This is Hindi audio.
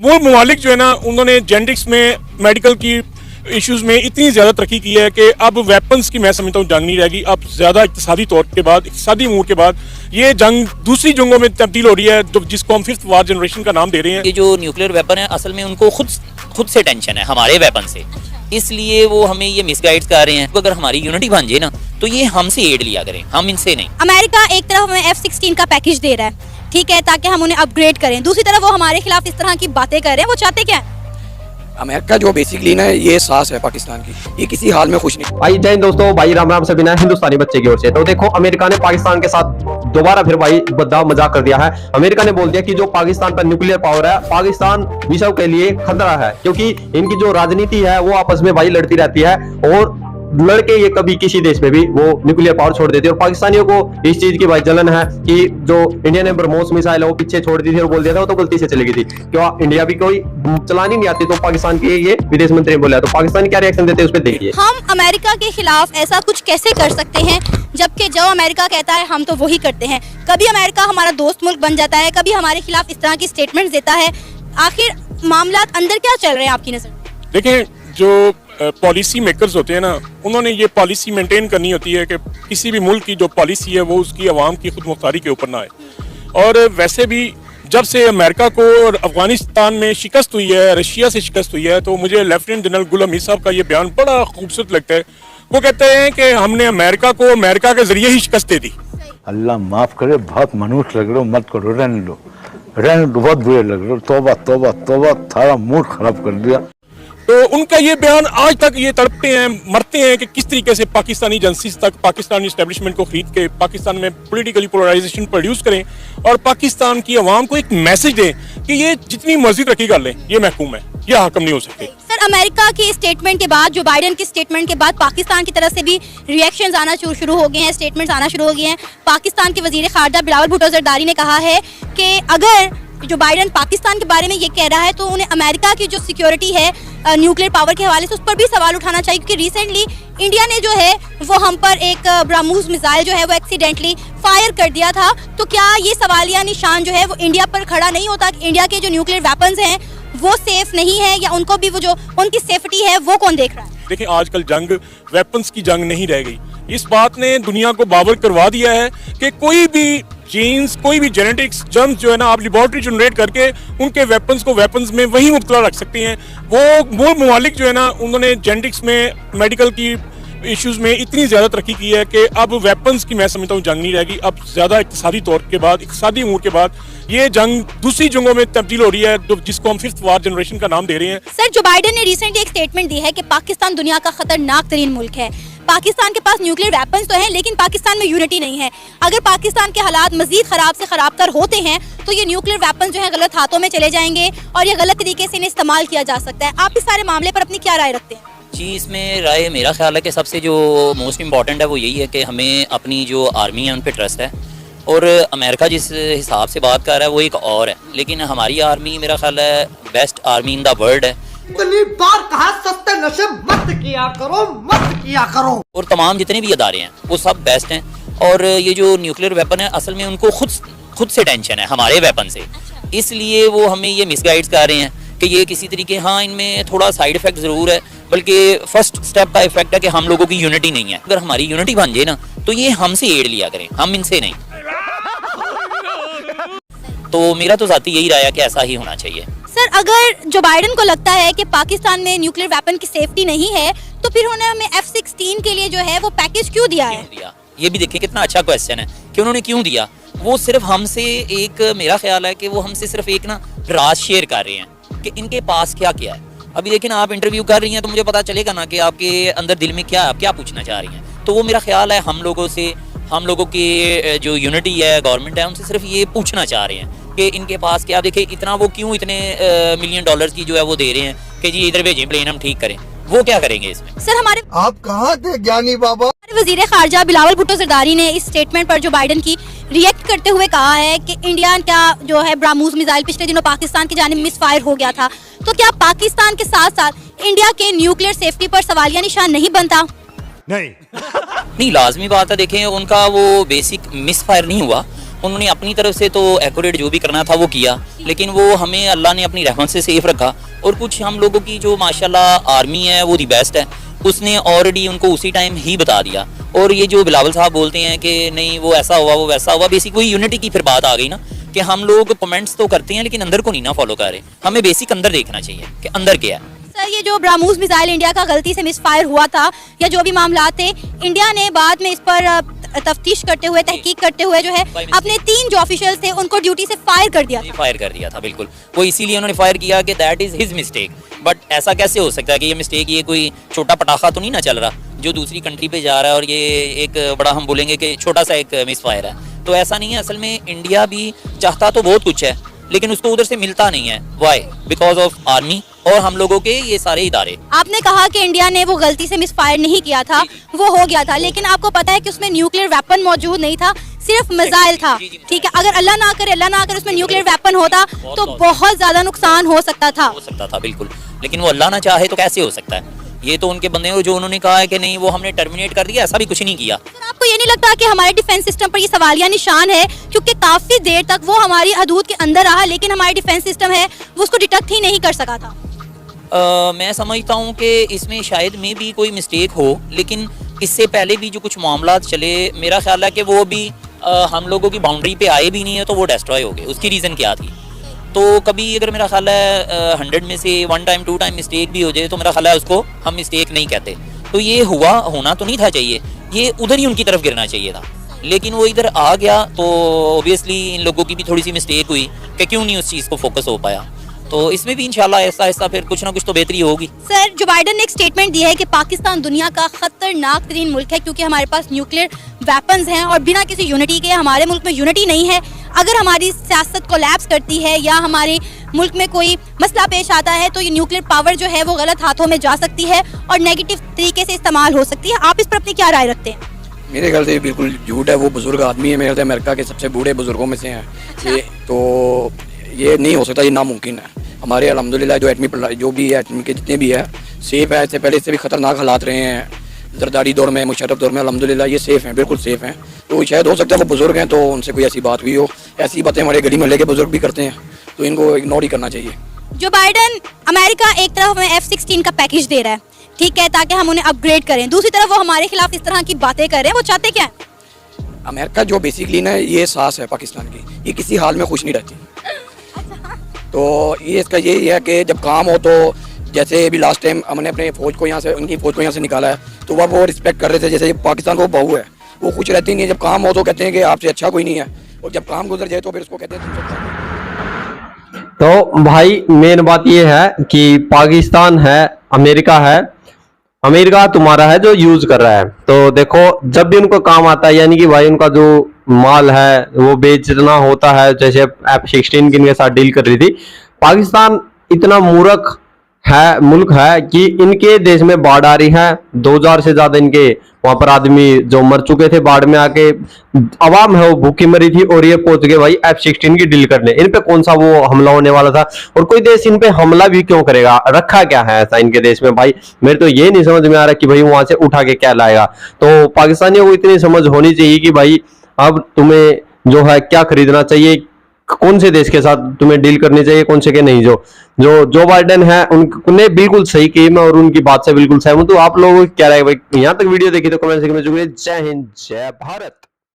वो ममालिक जो है ना उन्होंने जेनेटिक्स में मेडिकल की इश्यूज में इतनी ज़्यादा तरक्की की है कि अब वेपन्स की मैं समझता हूँ जंग नहीं रहेगी। अब ज़्यादा इक्तिसादी तौर के बाद, इक्तिसादी अमूर के बाद ये जंग दूसरी जंगों में तब्दील हो रही है, तो जिसको हम फिफ्थ वार जनरेशन का नाम दे रहे हैं। ये जो न्यूक्लियर वेपन है असल में उनको खुद से टेंशन है हमारे वेपन से, इसलिए वो हमें ये मिसगाइड कर रहे हैं। तो अगर हमारी यूनिटी बन जाए ना तो ये हमसे एड लिया करें, हम इनसे नहीं। अमेरिका एक तरफ हमें F-16 का पैकेज दे रहा है, ठीक है, ताकि हम उन्हें अपग्रेड करें, दूसरी तरफ वो हमारे खिलाफ इस तरह की बातें कर रहे हैं। वो चाहते क्या है? अमेरिका जो बेसिकली ना ये सास है पाकिस्तान की, ये किसी हाल में खुश नहीं। भाई जय दोस्तों, भाई राम राम सभी ना हिंदुस्तानी बच्चे की ओर से। तो देखो अमेरिका ने पाकिस्तान के साथ दोबारा फिर भाई बद्दा मजाक कर दिया है। अमेरिका ने बोल दिया कि जो पाकिस्तान पर न्यूक्लियर पावर है, पाकिस्तान विश्व के लिए खतरा है, क्योंकि इनकी जो राजनीति है वो आपस में भाई लड़ती रहती है और लड़के ये कभी किसी देश में भी वो न्यूक्लियर पावर छोड़ देते हैं। और पाकिस्तानियों को इस चीज की भाई जलन है कि जो इंडिया ने ब्रह्मोस मिसाइल है वो पीछे छोड़ दी थी और बोल दिया था वो तो गलती से चली गई थी, क्यों इंडिया भी कोई चलानी नहीं आती, तो पाकिस्तान के ये विदेश मंत्री ने बोला। तो पाकिस्तान क्या रिएक्शन देते हैं उस पर देखिए। हम अमेरिका के खिलाफ ऐसा कुछ कैसे कर सकते हैं जबकि जो अमेरिका कहता है हम तो वही करते हैं। कभी अमेरिका हमारा दोस्त मुल्क बन जाता है, कभी हमारे खिलाफ इस तरह की स्टेटमेंट देता है। आखिर मामला अंदर क्या चल रहे हैं आपकी नजर? देखें, जो पॉलिसी मेकर्स होते हैं ना, उन्होंने ये पॉलिसी मेंटेन करनी होती है कि किसी भी मुल्क की जो पॉलिसी है वो उसकी आवाम की खुद मुख्तारी के ऊपर ना आए। और वैसे भी जब से अमेरिका को और अफगानिस्तान में शिकस्त हुई है, रशिया से शिकस्त हुई है, तो मुझे लेफ्टिनेंट जनरल गुल हमीद साहब का ये बयान बड़ा खूबसूरत लगता है। वो कहते हैं कि हमने अमेरिका को अमेरिका के जरिए ही शिकस्त दे दी। अल्लाह माफ करे, बहुत मनुष्य लग रहे हो, मत करो, रहने दो, बहुत बुरे लग रहे हो। तौबा तौबा तौबा, थारा मूड खराब कर दिया। तो उनका ये बयान आज तक ये तड़पते हैं, मरते हैं कि किस तरीके से पाकिस्तानी एजेंसीज तक पाकिस्तानी एस्टेब्लिशमेंट को खरीद के पाकिस्तान में पॉलिटिकली पोलराइजेशन प्रोड्यूस करें और पाकिस्तान की आवाम को एक मैसेज दें कि ये जितनी मर्जी तरक्की कर लें, ये महकूम है, ये हाकम नहीं हो सकते। सर, अमेरिका की स्टेटमेंट के बाद, जो बाइडेन की स्टेटमेंट के बाद पाकिस्तान की तरफ से भी रिएक्शंस आना शुरू हो गए हैं, स्टेटमेंट्स आना शुरू हो गए हैं। पाकिस्तान के वजीर खारजा बिलावल भुट्टो जरदारी ने कहा है कि अगर जो बाइडेन पाकिस्तान के बारे में ये कह रहा है तो उन्हें अमेरिका की जो सिक्योरिटी है न्यूक्लियर पावर के हवाले से उस पर भी सवाल उठाना चाहिए, क्योंकि रिसेंटली इंडिया ने जो है वो हम पर एक ब्रह्मोस मिसाइल जो है वो एक्सीडेंटली फायर कर दिया था। तो क्या ये सवालिया निशान जो है वो इंडिया पर खड़ा नहीं होता कि इंडिया के जो न्यूक्लियर वेपन्स हैं वो सेफ नहीं है, या उनको भी वो जो उनकी सेफ्टी है वो कौन देख रहा है? देखिए, आजकल जंग वेपन्स की जंग नहीं रह गई। इस बात ने दुनिया को बावर करवा दिया है कि कोई भी जीन्स, कोई भी जेनेटिक्स जर्म्स जो है ना, आप लेबॉर्ट्री जनरेट करके उनके वेपन्स को वेपन्स में वही मुब्तला रख सकते हैं। वो ममालिक जो है ना उन्होंने जेनेटिक्स में मेडिकल की इश्यूज में इतनी ज़्यादा तरक्की की है कि अब वेपन्स की मैं समझता हूँ जंग नहीं रहेगी। अब ज़्यादा इक्तिसादी तौर के बाद, इक्तिसादी अमूर के बाद ये जंग दूसरी जंगों में तब्दील हो रही है, जिसको हम फिफ्थ वार जनरेशन का नाम दे रहे हैं। सर, जो बाइडेन ने रिसेंटली एक स्टेटमेंट दी है कि पाकिस्तान दुनिया का खतरनाक तरीन मुल्क है। पाकिस्तान के पास न्यूक्लियर वेपन्स तो हैं, लेकिन पाकिस्तान में यूनिटी नहीं है। अगर पाकिस्तान के हालात मजीद खराब से खराब तर होते हैं तो ये न्यूक्लियर वेपन्स जो है गलत हाथों में चले जाएंगे और ये गलत तरीके से इन्हें इस्तेमाल किया जा सकता है। आप इस सारे मामले पर अपनी क्या राय रखते हैं? जी, इसमें राय मेरा ख्याल है कि सबसे जो मोस्ट इम्पॉर्टेंट है वो यही है कि हमें अपनी जो आर्मी है उन पर ट्रस्ट है, और अमेरिका जिस हिसाब से बात कर रहा है वो एक और है, लेकिन हमारी आर्मी मेरा ख्याल है best army in the world है। इतनी बार कहा सस्ते नशे मत किया करो, मत किया करो। और तमाम जितने भी अदारे हैं वो सब बेस्ट हैं, और ये जो न्यूक्लियर वेपन है असल में उनको खुद से टेंशन है हमारे वेपन से, इसलिए वो हमें ये मिसगाइड कर रहे हैं कि ये किसी तरीके, हाँ इनमें थोड़ा साइड इफेक्ट ज़रूर है, बल्कि फर्स्ट स्टेप का इफेक्ट है कि हम लोगों की यूनिटी नहीं है। अगर हमारी यूनिटी बन जाए ना तो ये हमसे एड लिया करें, हम इनसे नहीं। तो मेरा तो ज़ाती यही राय है कि ऐसा ही होना चाहिए। सर, अगर जो बाइडेन को लगता है कि पाकिस्तान में न्यूक्लियर वेपन की सेफ्टी नहीं है तो फिर उन्होंने हमें F-16 के लिए जो है वो पैकेज क्यों दिया है? ये भी देखिए कितना अच्छा क्वेश्चन है कि उन्होंने क्यों दिया। वो सिर्फ हमसे एक, मेरा ख्याल है कि वो हमसे सिर्फ एक ना राज शेयर कर रहे हैं कि इनके पास क्या क्या है। अभी लेकिन आप इंटरव्यू कर रही हैं तो मुझे पता चलेगा ना कि आपके अंदर दिल में क्या, आप क्या पूछना चाह रही हैं। तो वो मेरा ख्याल है हम लोगों की जो यूनिटी है, गवर्नमेंट है, उनसे सिर्फ ये पूछना चाह रहे हैं कि इनके पास क्या। देखिए इतना वो क्यों इतने $मिलियन की जो है वो दे रहे हैं कि जी इधर भेजें प्लेन, हम ठीक करें। वो क्या करेंगे इसमें? सर, हमारे आप कहाँ थे ज्ञानी बाबा? वजीर खारजा बिलावल भुट्टो जरदारी ने इस स्टेटमेंट पर जो बाइडेन की रिएक्ट करते हुए कहा है कि इंडिया का जो है ब्रह्मोस मिसाइल पिछले दिनों पाकिस्तान की जानिब मिसफायर हो गया था, तो क्या पाकिस्तान के साथ साथ इंडिया के न्यूक्लियर सेफ्टी पर सवालिया निशान नहीं बनता? नहीं नहीं, लाजमी बात है। देखें उनका वो बेसिक मिसफायर नहीं हुआ, उन्होंने अपनी तरफ से तो एक्यूरेट जो भी करना था वो किया, लेकिन वो हमें अल्लाह ने अपनी रहमत से सेफ रखा। और कुछ हम लोगों की जो माशाल्लाह आर्मी है वो दी बेस्ट है, उसने ऑलरेडी उनको उसी टाइम ही बता दिया। और ये जो बिलावल साहब बोलते हैं कि नहीं वो ऐसा हुआ वो वैसा हुआ, बेसिक वही यूनिटी की फिर बात आ गई ना कि हम लोग कमेंट्स तो करते हैं लेकिन अंदर को नहीं ना फॉलो कर रहे। हमें बेसिक अंदर देखना चाहिए कि अंदर क्या है। सर ये जो ब्राह्मोस मिसाइल इंडिया का गलती से मिसफायर हुआ था या जो भी मामला थे, इंडिया ने बाद में इस पर तफ्तीश करते हुए तहकीक करते हुए जो है अपने 3 जो ऑफिशियल थे उनको ड्यूटी से फायर कर दिया था। फायर कर दिया था, बिल्कुल वो इसीलिए उन्होंने फायर किया कि that is his mistake. But ऐसा कैसे हो सकता है कि ये मिस्टेक, ये कोई छोटा पटाखा तो नहीं ना चल रहा जो दूसरी कंट्री पे जा रहा है और ये एक बड़ा हम बोलेंगे कि छोटा सा एक मिस फायर है। तो ऐसा नहीं है, असल में इंडिया भी चाहता तो बहुत कुछ है लेकिन उसको उधर से मिलता नहीं है। वाई? बिकॉज ऑफ आर्मी और हम लोगों के ये सारे इदारे। आपने कहा कि इंडिया ने वो गलती से मिसफायर नहीं किया था, वो हो गया था, लेकिन आपको पता है कि उसमें न्यूक्लियर वेपन मौजूद नहीं था, सिर्फ मिसाइल था। ठीक है, अगर अल्लाह ना करे उसमें न्यूक्लियर वेपन होता तो बहुत ज्यादा नुकसान हो सकता था। बिल्कुल, लेकिन वो अल्लाह ना चाहे तो कैसे हो सकता है? ये तो उनके बंदे जो उन्होंने कहा है कि नहीं वो हमने टर्मिनेट कर दिया, ऐसा भी कुछ नहीं किया। सर आपको ये नहीं लगता कि हमारे डिफेंस सिस्टम पर ये सवालिया निशान है, क्योंकि काफी देर तक वो हमारी हदूद के अंदर रहा लेकिन हमारा डिफेंस सिस्टम है वो उसको डिटेक्ट ही नहीं कर सका था। मैं समझता हूँ कि इसमें शायद में भी कोई मिस्टेक हो, लेकिन इससे पहले भी जो कुछ मामला चले मेरा ख्याल है कि वो भी हम लोगों की बाउंड्री पे आए भी नहीं है तो वो डिस्ट्रॉय हो गए। उसकी रीज़न क्या थी? तो कभी अगर मेरा ख्याल है 100 में से 1 टाइम 2 टाइम मिस्टेक भी हो जाए तो मेरा ख्याल है उसको हम मिस्टेक नहीं कहते। तो ये होना तो नहीं था चाहिए, ये उधर ही उनकी तरफ गिरना चाहिए था, लेकिन वो इधर आ गया तो ऑब्वियसली इन लोगों की भी थोड़ी सी मिस्टेक हुई कि क्यों नहीं उस चीज़ को फोकस हो पाया। तो इसमें भी इंशाल्लाह ऐसा ऐसा फिर कुछ ना कुछ तो बेहतरी होगी। सर जो बाइडन ने एक स्टेटमेंट दिया है कि पाकिस्तान दुनिया का खतरनाक तरीन मुल्क है क्योंकि हमारे पास न्यूक्लियर वेपन्स हैं और बिना किसी यूनिटी के, हमारे मुल्क में यूनिटी नहीं है। अगर हमारी सियासत कोलैप्स करती है या हमारे मुल्क में कोई मसला पेश आता है तो ये न्यूक्लियर पावर जो है वो गलत हाथों में जा सकती है और नेगेटिव तरीके से इस्तेमाल हो सकती है। आप इस पर अपनी क्या राय रखते हैं? मेरे ख्याल से बिल्कुल झूठ है। वो बुजुर्ग आदमी है, मेरे ख्याल से अमेरिका के सबसे बूढ़े बुजुर्गों में से हैं। ये तो ये नहीं हो सकता, ये नामुमकिन है। हमारे अल्हम्दुलिल्लाह जो एटमी जो भी है, एटमी के जितने भी है सेफ है। इससे पहले इससे भी खतरनाक हालात रहे हैं, जरदारी दौर में, मुशर्रफ दौर में, अल्हम्दुलिल्लाह ये सेफ हैं, बिल्कुल सेफ हैं। तो शायद हो सकता है वो बुजुर्ग हैं तो उनसे कोई ऐसी बात हुई हो। ऐसी बातें हमारे गली मोहल्ले के बुजुर्ग भी करते हैं तो इनको इग्नोर ही करना चाहिए। जो बाइडन अमेरिका एक तरफ हमें F-16 का पैकेज दे रहा है, ठीक है, ताकि हम उन्हें अपग्रेड करें, दूसरी तरफ वो हमारे खिलाफ इस तरह की बातें कर रहे हैं, वो चाहते क्या है? अमेरिका जो बेसिकली ना ये सास है पाकिस्तान की, ये किसी हाल में खुश नहीं रहती। तो ये इसका यही है कि जब काम हो तो जैसे अभी लास्ट टाइम हमने अपने फौज को यहाँ से, उनकी फौज को यहाँ से निकाला है तो वह वो रिस्पेक्ट कर रहे थे। जैसे पाकिस्तान को बहू है वो खुश रहती नहीं है, जब काम हो तो कहते हैं कि आपसे अच्छा कोई नहीं है, और जब काम गुजर जाए तो फिर उसको कहते हैं। तो भाई मेन बात ये है कि पाकिस्तान है, अमेरिका है, अमेरिका तुम्हारा है जो यूज कर रहा है। तो देखो जब भी उनको काम आता है, यानी कि भाई उनका जो माल है वो बेचना होता है, जैसे F-16 की इनके साथ डील कर रही थी। पाकिस्तान इतना मूर्ख है, मुल्क है कि इनके देश में बाढ़ आ रही है, 2000 से ज्यादा इनके वहां पर आदमी जो मर चुके थे बाढ़ में आके, अवाम है वो भूखी मरी थी और ये पहुंच गए भाई F-16 की डील करने। इन पे कौन सा वो हमला होने वाला था, और कोई देश इन पे हमला भी क्यों करेगा? रखा क्या है ऐसा इनके देश में? भाई मेरे तो ये नहीं समझ में आ रहा कि भाई वहां से उठा के क्या लाएगा। तो पाकिस्तानियों को इतनी समझ होनी चाहिए कि भाई अब तुम्हें जो है क्या खरीदना चाहिए, कौन से देश के साथ तुम्हें डील करनी चाहिए, कौन से के नहीं। जो बाइडेन है उन्होंने बिल्कुल सही की, मैं और उनकी बात से बिल्कुल सहमत हूं। आप लोगों को क्या राय भाई? यहाँ तक वीडियो देखी तो कमेंट सेक्शन में जरूर। जय हिंद, जय भारत।